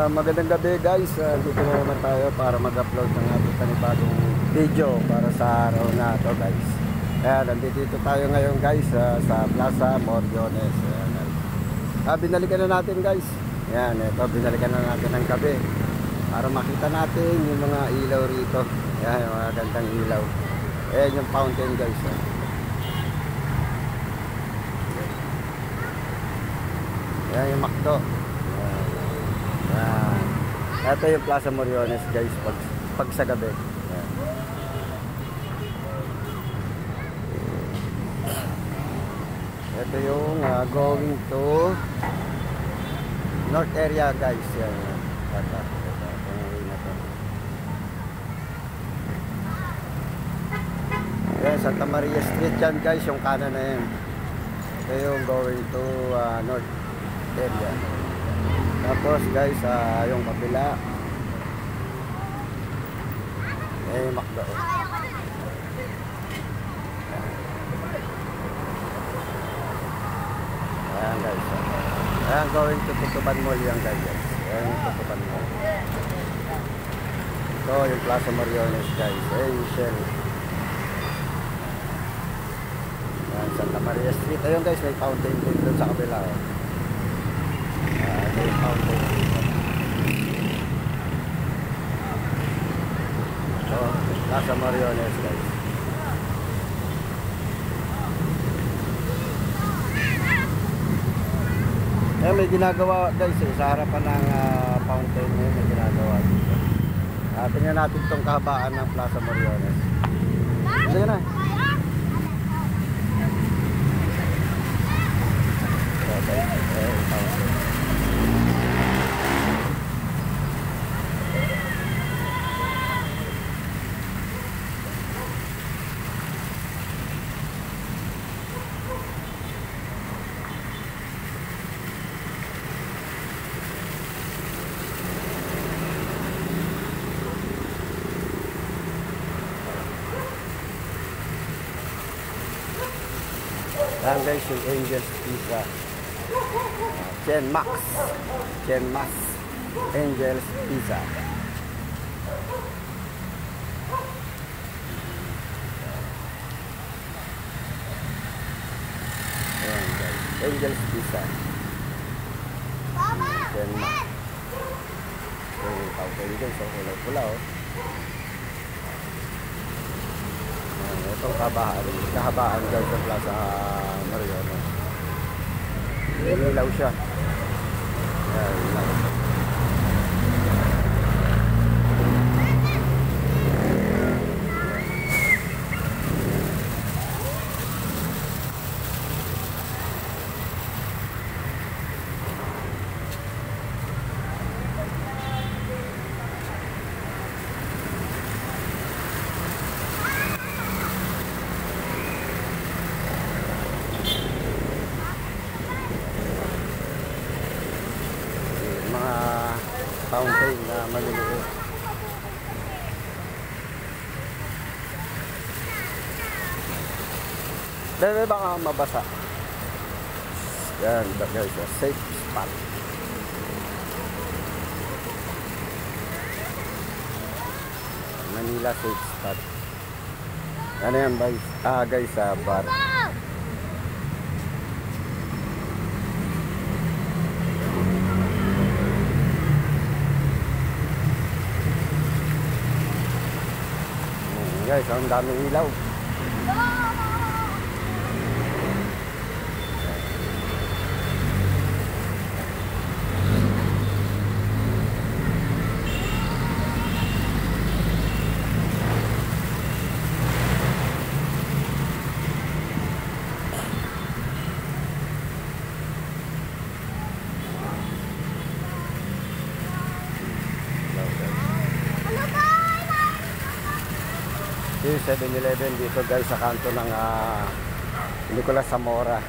Magandang gabi guys, dito na naman tayo para mag-upload ng ating panibagong video para sa araw na ito guys. Ayan, nandito tayo ngayon guys sa Plaza Moriones. Binalikan na natin guys. Ayan, ito binalikan na natin ng gabi para makita natin yung mga ilaw rito. Ayan, yung mga gandang ilaw. Ayan yung fountain guys. Ayan yung McDo. Ito yung Plaza Moriones guys pag sa gabi. Ayan. Ito yung going to north area guys. Yan. Ayan, Santa Maria Street yan guys, yung kanan na yan. Ito yung going to north area. Tapos guys, yung kapila yung McDo. Ayan guys, ayan going to Tutuban Mall yan guys. Ayan yung Tutuban Mall. Ito yung Plaza Moriones guys. Ayan yung Shell. Ayan, Santa Maria Street. Ayun guys, may fountain din doon sa kabila. May fountain dito. So, Plaza Moriones guys. May ginagawa guys sa harapan ng fountain may ginagawa dito. Tingnan natin itong kahabaan ng Plaza Moriones. Sige na. Yan guys, yung Angel's Pizza. Chen Max Angel's Pizza. Yan guys, Angel's Pizza. Chen Max. Yung tawag guys, kulay pula oh. Itong kahabaan guys sa Plaza Moriones. Ilaw siya. Ayan, ilaw. Fountain na maliliit. Dahil baka mabasa. Yan guys, safe spot. Manila safe spot. Ano yan guys? Guys, bar. Guys, ang daming ilaw. Yung 7-Eleven dito guys sa kanto ng Nicolas Zamora.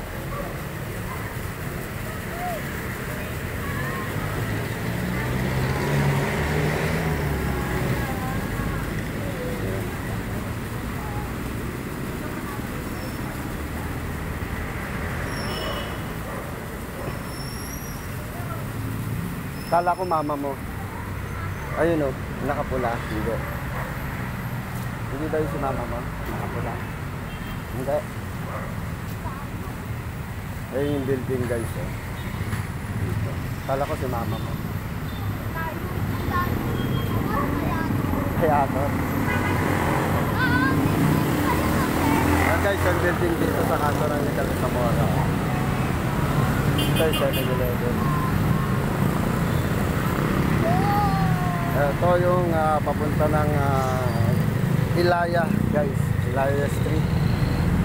Kala ko mama mo. Ayun o, nakapula. Hindi. Hindi ba yung si mama mo? Nakapula. Hindi. Ayun yung building guys. Eh. Dito. Kala ko si mama mo. Kaya ako. Guys, yung building dito sa kanto ng Nicolas Zamora. Ito yung 7-Eleven. Ito yung papunta ng Ilaya, guys. Ilaya Street.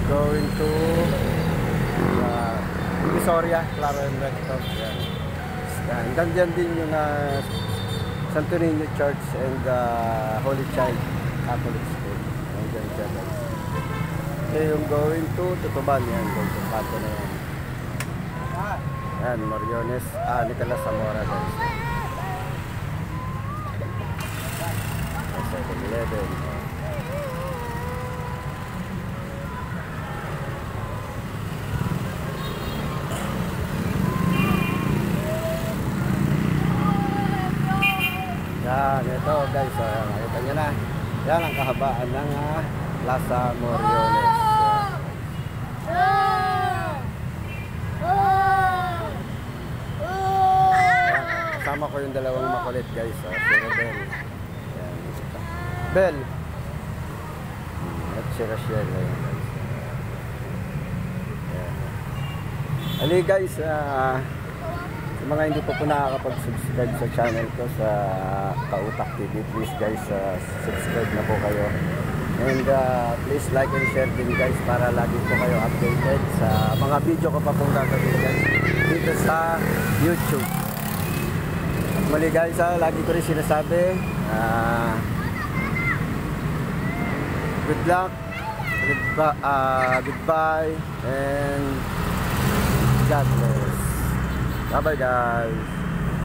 Going to Divisoria, Claro and Recto. Yan. Hanggang dyan din yung Santo Niño Church and Holy Child Catholic School. Hanggang dyan, guys. Okay, yung going to Tutuban, yan. Guys, yung kanto na yan. Yan, Moriones, Nicolas Zamora, guys. 7-Eleven. Yan, ito guys, nakita nyo na. Yan ang kahabaan ng Plaza Moriones. Kasama ko yung dalawang makulit guys. Si Rebel. Yan. Bel. At si Rachel. Ayan guys. Yan. Ali guys, sa mga hindi pa po nakakapag-subscribe sa channel ko sa Kautak TV, please guys, subscribe na po kayo. And please like and share din guys para lagi po kayo updated sa mga video ko pa pong gagawin guys dito sa YouTube. At muli guys, lagi ko rin sinasabi, good luck, goodbye, and God bless. Bye bye guys.